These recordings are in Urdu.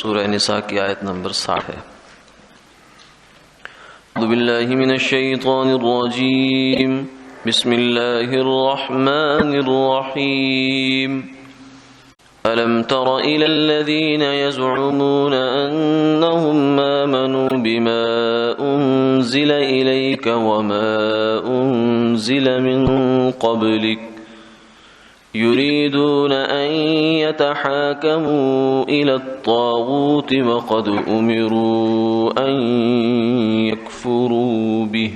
سورہ نساء کی آیت نمبر 60 ہے۔ اعوذ باللہ من الشیطان الرجیم، بسم اللہ الرحمن الرحیم۔ ألم تر إلى الذين يزعمون أنهم آمنوا بما أنزل إليك وما أنزل من قبلك يريدون أن يتحاكموا إلى الطاغوت وقد أمروا أن يكفروا به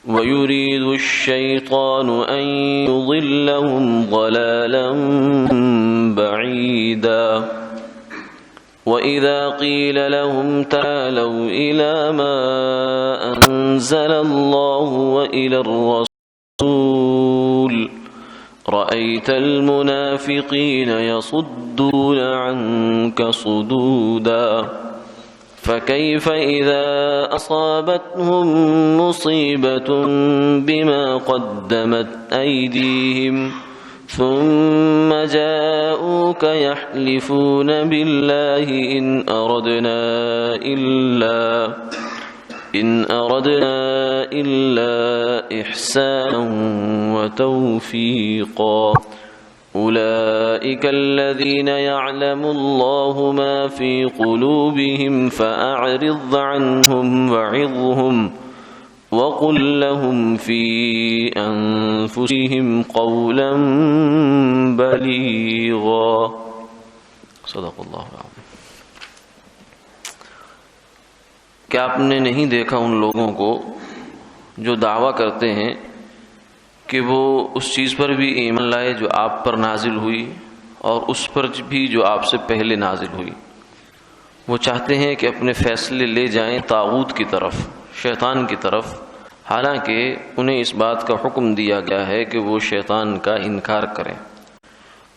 ويريد الشيطان أن يضلهم ضلالا بعيدا وإذا قيل لهم تعالوا إلى ما أنزل الله وإلى الرسول رأيت المنافقين يصدون عنك صدودا فكيف إذا أصابتهم مصيبة بما قدمت أيديهم ثم جاءوك يحلفون بالله إن أردنا إلا إحسانا وتوفيقا أولئك الذين يعلم الله ما في قلوبهم فأعرض عنهم وعظهم وقل لهم في أنفسهم قولا بليغا صدق اللہ العظیم۔ کیا آپ نے نہیں دیکھا ان لوگوں کو جو دعویٰ کرتے ہیں کہ وہ اس چیز پر بھی ایمان لائے جو آپ پر نازل ہوئی اور اس پر بھی جو آپ سے پہلے نازل ہوئی؟ وہ چاہتے ہیں کہ اپنے فیصلے لے جائیں طاغوت کی طرف، شیطان کی طرف، حالانکہ انہیں اس بات کا حکم دیا گیا ہے کہ وہ شیطان کا انکار کریں،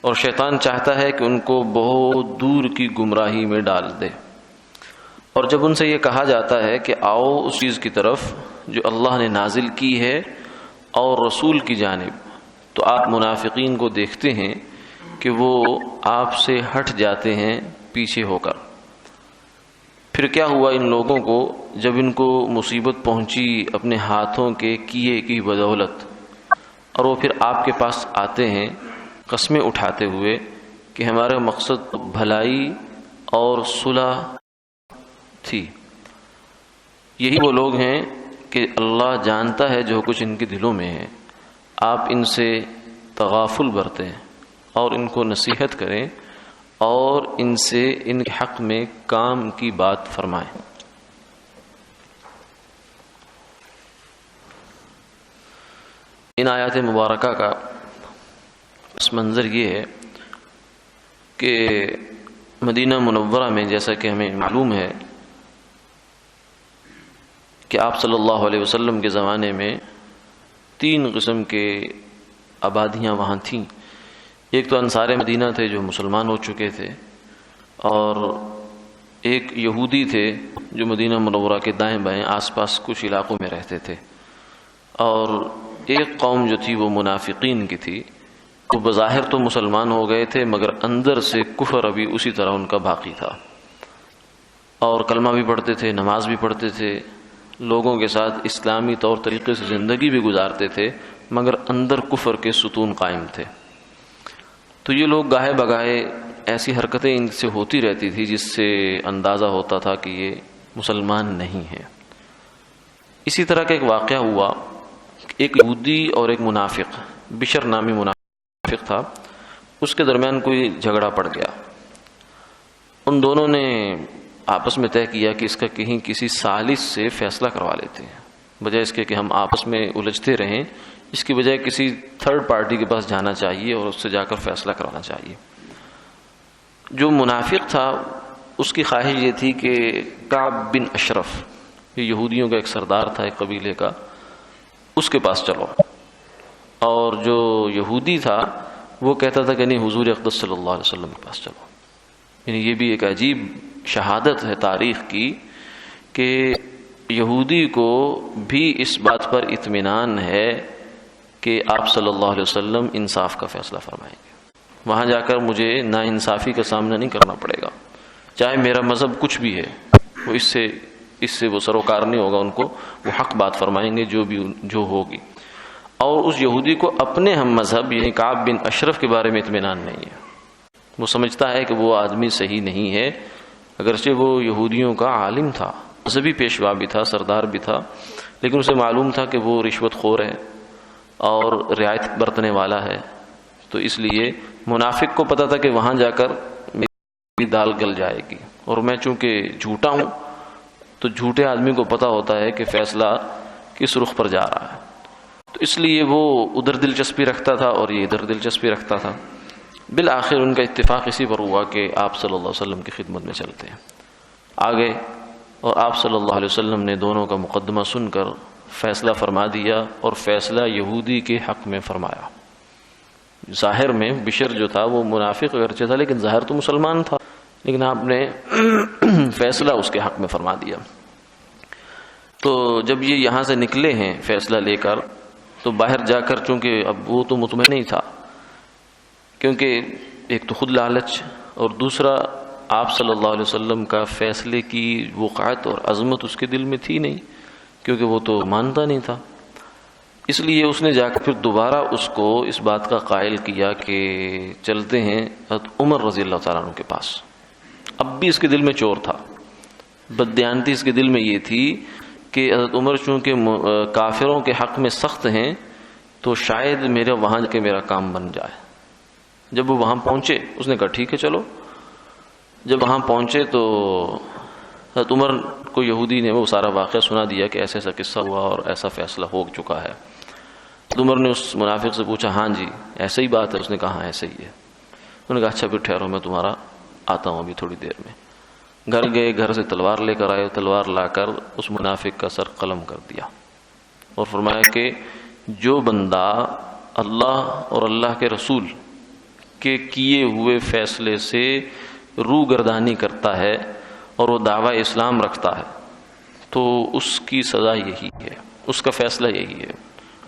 اور شیطان چاہتا ہے کہ ان کو بہت دور کی گمراہی میں ڈال دے۔ اور جب ان سے یہ کہا جاتا ہے کہ آؤ اس چیز کی طرف جو اللہ نے نازل کی ہے اور رسول کی جانب، تو آپ منافقین کو دیکھتے ہیں کہ وہ آپ سے ہٹ جاتے ہیں پیچھے ہو کر۔ پھر کیا ہوا ان لوگوں کو جب ان کو مصیبت پہنچی اپنے ہاتھوں کے کیے کی بدولت، اور وہ پھر آپ کے پاس آتے ہیں قسمیں اٹھاتے ہوئے کہ ہمارا مقصد بھلائی اور صلح تھی۔ یہی وہ لوگ ہیں کہ اللہ جانتا ہے جو کچھ ان کے دلوں میں ہے، آپ ان سے تغافل برتیں اور ان کو نصیحت کریں اور ان سے ان کے حق میں کام کی بات فرمائیں۔ ان آیات مبارکہ کا اس منظر یہ ہے کہ مدینہ منورہ میں جیسا کہ ہمیں معلوم ہے کہ آپ صلی اللہ علیہ وسلم کے زمانے میں 3 قسم کے آبادیاں وہاں تھیں۔ ایک تو انصار مدینہ تھے جو مسلمان ہو چکے تھے، اور ایک یہودی تھے جو مدینہ منورہ کے دائیں بائیں آس پاس کچھ علاقوں میں رہتے تھے، اور ایک قوم جو تھی وہ منافقین کی تھی۔ وہ بظاہر تو مسلمان ہو گئے تھے مگر اندر سے کفر ابھی اسی طرح ان کا باقی تھا، اور کلمہ بھی پڑھتے تھے، نماز بھی پڑھتے تھے، لوگوں کے ساتھ اسلامی طور طریقے سے زندگی بھی گزارتے تھے، مگر اندر کفر کے ستون قائم تھے۔ تو یہ لوگ گاہے بگاہے ایسی حرکتیں ان سے ہوتی رہتی تھی جس سے اندازہ ہوتا تھا کہ یہ مسلمان نہیں ہیں۔ اسی طرح کا ایک واقعہ ہوا، ایک یہودی اور ایک منافق، بشر نامی منافق تھا، اس کے درمیان کوئی جھگڑا پڑ گیا۔ ان دونوں نے آپس میں طے کیا کہ اس کا کہیں کسی ثالث سے فیصلہ کروا لیتے ہیں، بجائے اس کے کہ ہم آپس میں الجھتے رہیں، اس کی بجائے کسی تھرڈ پارٹی کے پاس جانا چاہیے اور اس سے جا کر فیصلہ کروانا چاہیے۔ جو منافق تھا اس کی خواہش یہ تھی کہ کعب بن اشرف، یہ یہودیوں کا ایک سردار تھا ایک قبیلے کا، اس کے پاس چلو، اور جو یہودی تھا وہ کہتا تھا کہ نہیں، حضور اقدس صلی اللہ علیہ وسلم کے پاس چلو۔ یعنی یہ بھی ایک عجیب شہادت ہے تاریخ کی کہ یہودی کو بھی اس بات پر اطمینان ہے کہ آپ صلی اللہ علیہ وسلم انصاف کا فیصلہ فرمائیں گے، وہاں جا کر مجھے نا انصافی کا سامنا نہیں کرنا پڑے گا، چاہے میرا مذہب کچھ بھی ہے، وہ اس سے وہ سروکار نہیں ہوگا، ان کو وہ حق بات فرمائیں گے جو ہوگی۔ اور اس یہودی کو اپنے ہم مذہب یعنی کعب بن اشرف کے بارے میں اطمینان نہیں ہے، وہ سمجھتا ہے کہ وہ آدمی صحیح نہیں ہے، اگرچہ وہ یہودیوں کا عالم تھا، مذہبی پیشوا بھی تھا، سردار بھی تھا، لیکن اسے معلوم تھا کہ وہ رشوت خور ہے اور رعایت برتنے والا ہے، تو اس لیے منافق کو پتا تھا کہ وہاں جا کر میری دال گل جائے گی، اور میں چونکہ جھوٹا ہوں تو جھوٹے آدمی کو پتا ہوتا ہے کہ فیصلہ کس رخ پر جا رہا ہے، تو اس لیے وہ ادھر دلچسپی رکھتا تھا اور یہ ادھر دلچسپی رکھتا تھا۔ بالآخر ان کا اتفاق اسی پر ہوا کہ آپ صلی اللہ علیہ وسلم کی خدمت میں چلتے ہیں، آگے، اور آپ صلی اللہ علیہ وسلم نے دونوں کا مقدمہ سن کر فیصلہ فرما دیا، اور فیصلہ یہودی کے حق میں فرمایا۔ ظاہر میں بشر جو تھا وہ منافق اگرچہ تھا، لیکن ظاہر تو مسلمان تھا، لیکن آپ نے فیصلہ اس کے حق میں فرما دیا۔ تو جب یہ یہاں سے نکلے ہیں فیصلہ لے کر، تو باہر جا کر چونکہ اب وہ تو مطمئن نہیں تھا، کیونکہ ایک تو خود لالچ، اور دوسرا آپ صلی اللہ علیہ وسلم کا فیصلے کی وقعت اور عظمت اس کے دل میں تھی نہیں، کیونکہ وہ تو مانتا نہیں تھا۔ اس لیے اس نے جا کر پھر دوبارہ اس کو اس بات کا قائل کیا کہ چلتے ہیں حضرت عمر رضی اللہ تعالیٰ عنہ کے پاس۔ اب بھی اس کے دل میں چور تھا، بددیانتی اس کے دل میں یہ تھی کہ حضرت عمر چونکہ کافروں کے حق میں سخت ہیں، تو شاید میرا وہاں جا کے میرا کام بن جائے۔ جب وہ وہاں پہنچے اس نے کہا ٹھیک ہے چلو۔ جب وہاں پہنچے تو حضرت عمر کو یہودی نے وہ سارا واقعہ سنا دیا کہ ایسا ایسا قصہ ہوا اور ایسا فیصلہ ہو چکا ہے۔ عمر نے اس منافق سے پوچھا ہاں جی ایسا ہی بات ہے؟ اس نے کہا ہاں ایسا ہی ہے۔ انہوں نے کہا اچھا پھر ٹھہرو، میں تمہارا آتا ہوں ابھی تھوڑی دیر میں۔ گھر گئے، گھر سے تلوار لے کر آئے، تلوار لا کر اس منافق کا سر قلم کر دیا، اور فرمایا کہ جو بندہ اللہ اور اللہ کے رسول کے کیے ہوئے فیصلے سے روگردانی کرتا ہے اور وہ دعویٰ اسلام رکھتا ہے تو اس کی سزا یہی ہے، اس کا فیصلہ یہی ہے،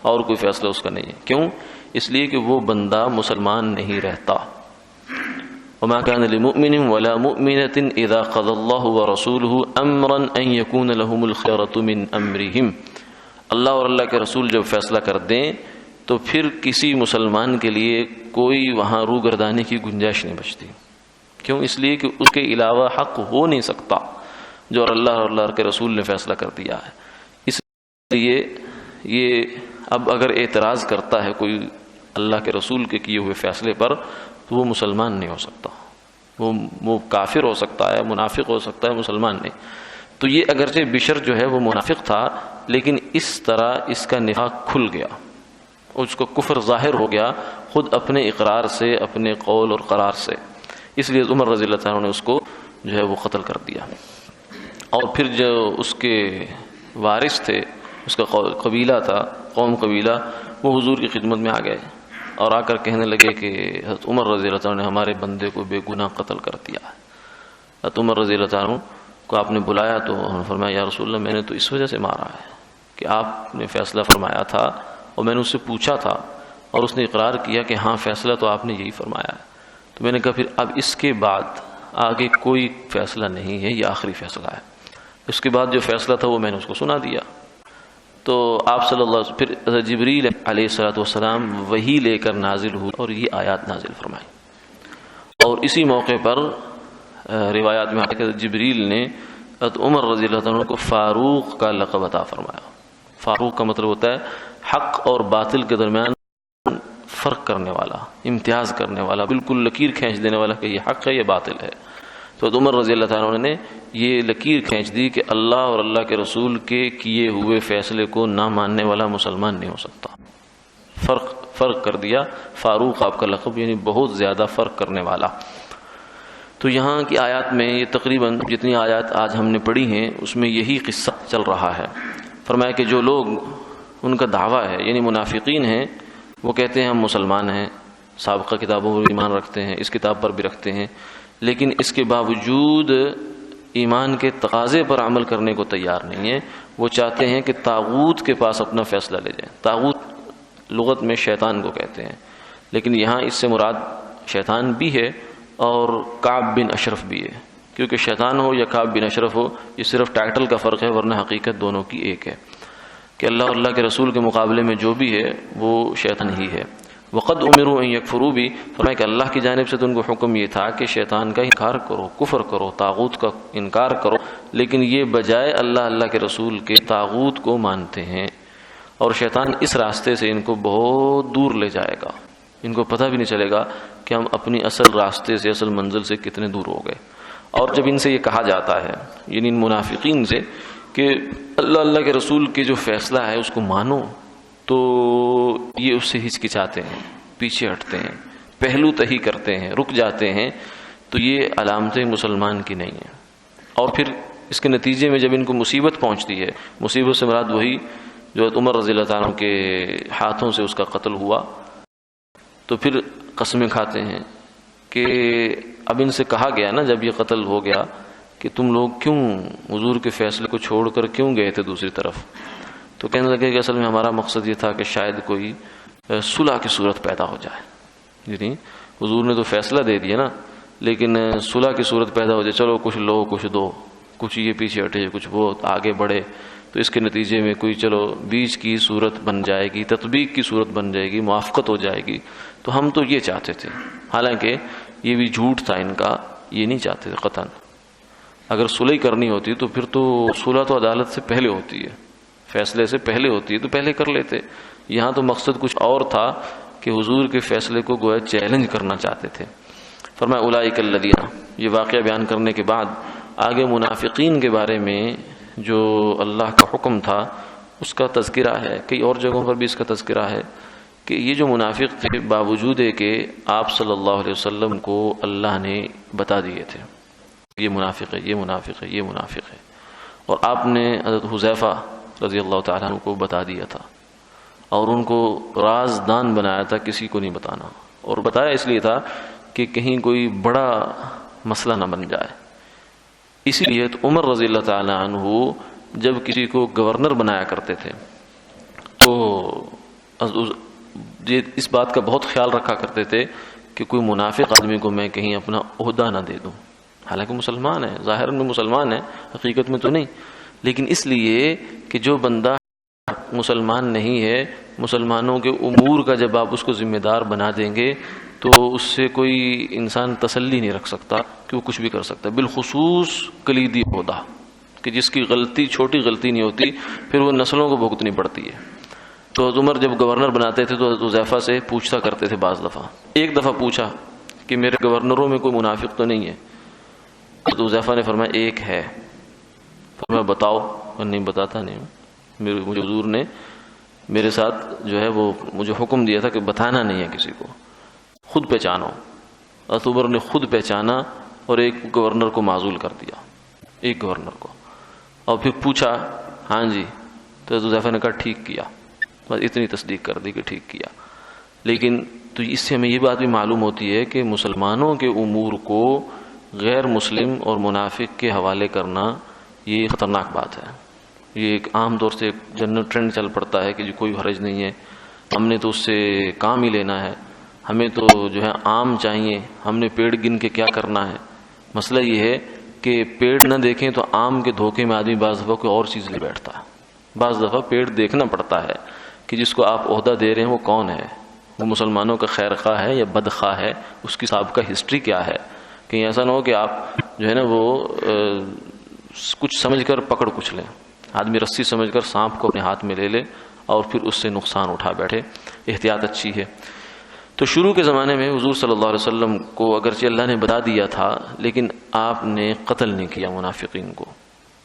اور کوئی فیصلہ اس کا نہیں ہے۔ کیوں؟ اس لیے کہ وہ بندہ مسلمان نہیں رہتا۔ وما كان لمؤمن ولا مؤمنة اذا قضى الله ورسوله امرا ان يكون لهم الخيرة من امرهم، اللہ اور اللہ کے رسول جب فیصلہ کر دیں تو پھر کسی مسلمان کے لیے کوئی وہاں روگردانی کی گنجائش نہیں بچتی۔ کیوں؟ اس لیے کہ اس کے علاوہ حق ہو نہیں سکتا جو اللہ اور اللہ کے رسول نے فیصلہ کر دیا ہے۔ اس لیے یہ اب اگر اعتراض کرتا ہے کوئی اللہ کے رسول کے کیے ہوئے فیصلے پر تو وہ مسلمان نہیں ہو سکتا، وہ کافر ہو سکتا ہے، منافق ہو سکتا ہے، مسلمان نہیں۔ تو یہ اگرچہ بشر جو ہے وہ منافق تھا، لیکن اس طرح اس کا نفاق کھل گیا، اس کو کفر ظاہر ہو گیا خود اپنے اقرار سے، اپنے قول اور قرار سے۔ اس لیے عمر رضی اللہ عنہ نے اس کو جو ہے وہ قتل کر دیا۔ اور پھر جو اس کے وارث تھے، اس کا قبیلہ تھا، قوم قبیلہ، وہ حضور کی خدمت میں آ گئے اور آ کر کہنے لگے کہ حضرت عمر رضی اللہ عنہ نے ہمارے بندے کو بے گناہ قتل کر دیا ہے۔ حضرت عمر رضی اللہ عنہ کو آپ نے بلایا تو انہوں نے فرمایا یا رسول اللہ میں نے تو اس وجہ سے مارا ہے کہ آپ نے فیصلہ فرمایا تھا اور میں نے اس سے پوچھا تھا اور اس نے اقرار کیا کہ ہاں فیصلہ تو آپ نے یہی فرمایا ہے۔ تو میں نے کہا پھر اب اس کے بعد آگے کوئی فیصلہ نہیں ہے، یہ آخری فیصلہ ہے۔ اس کے بعد جو فیصلہ تھا وہ میں نے اس کو سنا دیا۔ تو آپ صلی اللہ علیہ وسلم پھر جبریل علیہ الصلوۃ والسلام وحی لے کر نازل ہوئے اور یہ آیات نازل فرمائی۔ اور اسی موقع پر روایات میں آتا ہے کہ جبریل نے حضرت عمر رضی اللہ عنہ کو فاروق کا لقب عطا فرمایا۔ فاروق کا مطلب ہوتا ہے حق اور باطل کے درمیان فرق کرنے والا، امتیاز کرنے والا، بالکل لکیر کھینچ دینے والا کہ یہ حق ہے یہ باطل ہے۔ تو عمر رضی اللہ تعالیٰ عنہ نے یہ لکیر کھینچ دی کہ اللہ اور اللہ کے رسول کے کیے ہوئے فیصلے کو نہ ماننے والا مسلمان نہیں ہو سکتا۔ فرق کر دیا، فاروق آپ کا لقب، یعنی بہت زیادہ فرق کرنے والا۔ تو یہاں کی آیات میں یہ تقریباً جتنی آیات آج ہم نے پڑھی ہیں اس میں یہی قصہ چل رہا ہے۔ فرمایا کہ جو لوگ ان کا دعویٰ ہے یعنی منافقین ہیں، وہ کہتے ہیں ہم مسلمان ہیں، سابقہ کتابوں پر ایمان رکھتے ہیں، اس کتاب پر بھی رکھتے ہیں، لیکن اس کے باوجود ایمان کے تقاضے پر عمل کرنے کو تیار نہیں ہیں۔ وہ چاہتے ہیں کہ طاغوت کے پاس اپنا فیصلہ لے جائیں۔ طاغوت لغت میں شیطان کو کہتے ہیں، لیکن یہاں اس سے مراد شیطان بھی ہے اور کعب بن اشرف بھی ہے، کیونکہ شیطان ہو یا کعب بن اشرف ہو، یہ صرف ٹائٹل کا فرق ہے، ورنہ حقیقت دونوں کی ایک ہے کہ اللہ اور اللہ کے رسول کے مقابلے میں جو بھی ہے وہ شیطان ہی ہے۔ وقد امروا ان یکفروا بھی، فرمایا کہ اللہ کی جانب سے تو ان کو حکم یہ تھا کہ شیطان کا انکار کرو، کفر کرو، طاغوت کا انکار کرو، لیکن یہ بجائے اللہ کے رسول کے طاغوت کو مانتے ہیں، اور شیطان اس راستے سے ان کو بہت دور لے جائے گا، ان کو پتہ بھی نہیں چلے گا کہ ہم اپنی اصل راستے سے، اصل منزل سے کتنے دور ہو گئے۔ اور جب ان سے یہ کہا جاتا ہے، یعنی ان منافقین سے، کہ اللہ کے رسول کے جو فیصلہ ہے اس کو مانو، تو یہ اس سے ہچکچاتے ہیں، پیچھے ہٹتے ہیں، پہلو تہی کرتے ہیں، رک جاتے ہیں، تو یہ علامتیں مسلمان کی نہیں ہیں۔ اور پھر اس کے نتیجے میں جب ان کو مصیبت پہنچتی ہے، مصیبت سے مراد وہی جو عمر رضی اللہ تعالیٰ کے ہاتھوں سے اس کا قتل ہوا، تو پھر قسمیں کھاتے ہیں کہ اب ان سے کہا گیا نا جب یہ قتل ہو گیا کہ تم لوگ کیوں حضور کے فیصلے کو چھوڑ کر کیوں گئے تھے دوسری طرف، تو کہنے لگے کہ اصل میں ہمارا مقصد یہ تھا کہ شاید کوئی صلح کی صورت پیدا ہو جائے، یعنی حضور نے تو فیصلہ دے دیا نا، لیکن صلح کی صورت پیدا ہو جائے، چلو کچھ لو کچھ دو، کچھ یہ پیچھے ہٹے کچھ وہ آگے بڑھے، تو اس کے نتیجے میں کوئی چلو بیچ کی صورت بن جائے گی، تطبیق کی صورت بن جائے گی، موافقت ہو جائے گی، تو ہم تو یہ چاہتے تھے۔ حالانکہ یہ بھی جھوٹ تھا ان کا، یہ نہیں چاہتے تھے قطعاً۔ اگر صلح کرنی ہوتی تو پھر تو صلح تو عدالت سے پہلے ہوتی ہے، فیصلے سے پہلے ہوتی ہے، تو پہلے کر لیتے۔ یہاں تو مقصد کچھ اور تھا کہ حضور کے فیصلے کو گویا چیلنج کرنا چاہتے تھے۔ فرمایا اولئک الذین، یہ واقعہ بیان کرنے کے بعد آگے منافقین کے بارے میں جو اللہ کا حکم تھا اس کا تذکرہ ہے، کئی اور جگہوں پر بھی اس کا تذکرہ ہے کہ یہ جو منافق تھے باوجود کہ آپ صلی اللہ علیہ وسلم کو اللہ نے بتا دیے تھے یہ منافق ہے، یہ منافق ہے، یہ منافق ہے، اور آپ نے حضرت حذیفہ رضی اللہ تعالیٰ عنہ کو بتا دیا تھا اور ان کو رازدان بنایا تھا، کسی کو نہیں بتانا، اور بتایا اس لیے تھا کہ کہیں کوئی بڑا مسئلہ نہ بن جائے۔ اسی لیے تو عمر رضی اللہ تعالیٰ عنہ جب کسی کو گورنر بنایا کرتے تھے تو اس بات کا بہت خیال رکھا کرتے تھے کہ کوئی منافق آدمی کو میں کہیں اپنا عہدہ نہ دے دوں، حالانکہ مسلمان ہے، ظاہر میں مسلمان ہے، حقیقت میں تو نہیں، لیکن اس لیے کہ جو بندہ مسلمان نہیں ہے، مسلمانوں کے امور کا جب آپ اس کو ذمہ دار بنا دیں گے تو اس سے کوئی انسان تسلی نہیں رکھ سکتا کہ وہ کچھ بھی کر سکتا ہے، بالخصوص کلیدی عہدہ کہ جس کی غلطی چھوٹی غلطی نہیں ہوتی، پھر وہ نسلوں کو بھگتنی پڑتی ہے۔ تو عمر جب گورنر بناتے تھے تو حضرت حذیفہ سے پوچھتا کرتے تھے، بعض دفعہ ایک دفعہ پوچھا کہ میرے گورنروں میں کوئی منافق تو نہیں ہے؟ حضرت حذیفہ نے فرمایا ایک ہے۔ فرمایا بتاؤ، اور نہیں بتاتا نہیں ہوں، مجھے حضور نے میرے ساتھ جو ہے وہ مجھے حکم دیا تھا کہ بتانا نہیں ہے کسی کو، خود پہچانو۔ حضرت عمر نے خود پہچانا اور ایک گورنر کو معزول کر دیا، ایک گورنر کو، اور پھر پوچھا ہاں جی، تو حضرت حذیفہ نے کہا ٹھیک کیا، بس اتنی تصدیق کر دی کہ ٹھیک کیا۔ لیکن تو اس سے ہمیں یہ بات بھی معلوم ہوتی ہے کہ مسلمانوں کے امور کو غیر مسلم اور منافق کے حوالے کرنا یہ خطرناک بات ہے۔ یہ ایک عام طور سے جنرل ٹرینڈ چل پڑتا ہے کہ جو کوئی حرج نہیں ہے، ہم نے تو اس سے کام ہی لینا ہے، ہمیں تو جو ہے عام چاہیے، ہم نے پیڑ گن کے کیا کرنا ہے۔ مسئلہ یہ ہے کہ پیڑ نہ دیکھیں تو عام کے دھوکے میں آدمی بعض دفعہ کوئی اور چیز لے بیٹھتا ہے۔ بعض دفعہ پیڑ دیکھنا پڑتا ہے کہ جس کو آپ عہدہ دے رہے ہیں وہ کون ہے، وہ مسلمانوں کا خیر خواہ ہے یا بد خواہ ہے، اس کی سابقہ ہسٹری کیا ہے، کہیں ایسا نہ ہو کہ آپ جو ہے نا وہ کچھ سمجھ کر پکڑ کچھ لیں، آدمی رسی سمجھ کر سانپ کو اپنے ہاتھ میں لے لے اور پھر اس سے نقصان اٹھا بیٹھے۔ احتیاط اچھی ہے۔ تو شروع کے زمانے میں حضور صلی اللہ علیہ وسلم کو اگرچہ اللہ نے بتا دیا تھا لیکن آپ نے قتل نہیں کیا منافقین کو،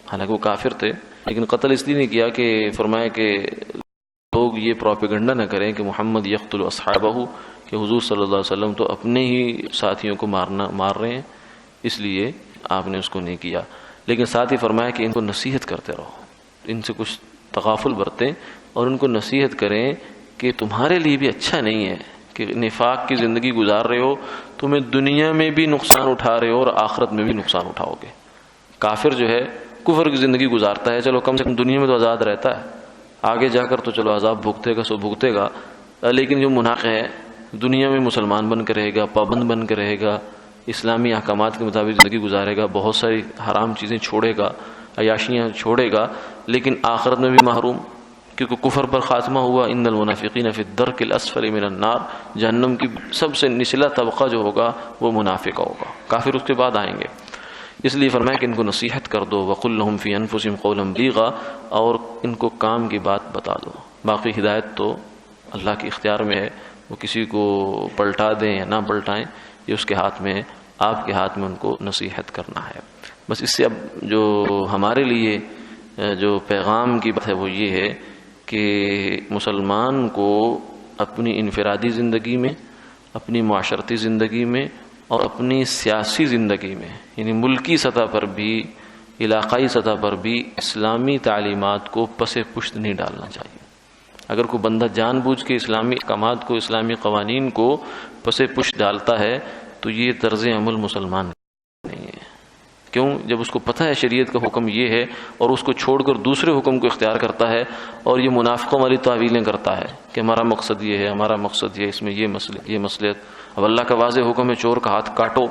حالانکہ وہ کافر تھے، لیکن قتل اس لیے نہیں کیا کہ فرمایا کہ لوگ یہ پروپیگنڈا نہ کریں کہ محمد یقتل اصحابہ، کہ حضور صلی اللہ علیہ وسلم تو اپنے ہی ساتھیوں کو مار رہے ہیں، اس لیے آپ نے اس کو نہیں کیا۔ لیکن ساتھ ہی فرمایا کہ ان کو نصیحت کرتے رہو، ان سے کچھ تغافل برتیں اور ان کو نصیحت کریں کہ تمہارے لیے بھی اچھا نہیں ہے کہ نفاق کی زندگی گزار رہے ہو، تمہیں دنیا میں بھی نقصان اٹھا رہے ہو اور آخرت میں بھی نقصان اٹھاؤ گے۔ کافر جو ہے کفر کی زندگی گزارتا ہے، چلو کم سے کم دنیا میں تو آزاد رہتا ہے، آگے جا کر تو چلو عذاب بھگتے گا سو بھگتے گا، لیکن جو منافق ہے دنیا میں مسلمان بن کے رہے گا، پابند بن کے رہے گا، اسلامی احکامات کے مطابق زندگی گزارے گا، بہت ساری حرام چیزیں چھوڑے گا، عیاشیاں چھوڑے گا، لیکن آخرت میں بھی محروم، کیونکہ کفر پر خاتمہ ہوا۔ ان المنافقین فی الدرک الاسفل من النار، جہنم کی سب سے نچلا طبقہ جو ہوگا وہ منافق ہوگا، کافر اس کے بعد آئیں گے۔ اس لیے فرمایا کہ ان کو نصیحت کر دو، وقل لهم فی انفسهم قولا بلیغا، اور ان کو کام کی بات بتا دو۔ باقی ہدایت تو اللہ کے اختیار میں ہے، وہ کسی کو پلٹا دیں یا نہ پلٹائیں، یہ اس کے ہاتھ میں ہے، آپ کے ہاتھ میں ان کو نصیحت کرنا ہے۔ بس اس سے اب جو ہمارے لیے جو پیغام کی بات ہے وہ یہ ہے کہ مسلمان کو اپنی انفرادی زندگی میں، اپنی معاشرتی زندگی میں اور اپنی سیاسی زندگی میں، یعنی ملکی سطح پر بھی، علاقائی سطح پر بھی اسلامی تعلیمات کو پس پشت نہیں ڈالنا چاہیے۔ اگر کوئی بندہ جان بوجھ کے اسلامی احکامات کو، اسلامی قوانین کو پس پشت ڈالتا ہے تو یہ طرز عمل مسلمان نہیں ہے۔ کیوں؟ جب اس کو پتہ ہے شریعت کا حکم یہ ہے اور اس کو چھوڑ کر دوسرے حکم کو اختیار کرتا ہے اور یہ منافقوں والی تعویلیں کرتا ہے کہ ہمارا مقصد یہ ہے، ہمارا مقصد یہ، اس میں یہ مسئلہ۔ اب اللہ کا واضح حکم ہے چور کا ہاتھ کاٹو،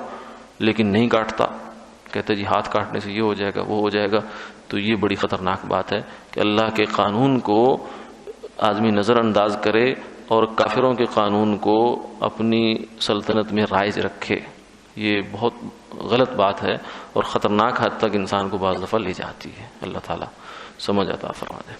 لیکن نہیں کاٹتا، کہتا جی ہاتھ کاٹنے سے یہ ہو جائے گا، وہ ہو جائے گا۔ تو یہ بڑی خطرناک بات ہے کہ اللہ کے قانون کو آدمی نظر انداز کرے اور کافروں کے قانون کو اپنی سلطنت میں رائج رکھے۔ یہ بہت غلط بات ہے اور خطرناک حد تک انسان کو بعض دفعہ لے جاتی ہے۔ اللہ تعالیٰ سمجھ عطا فرما دے۔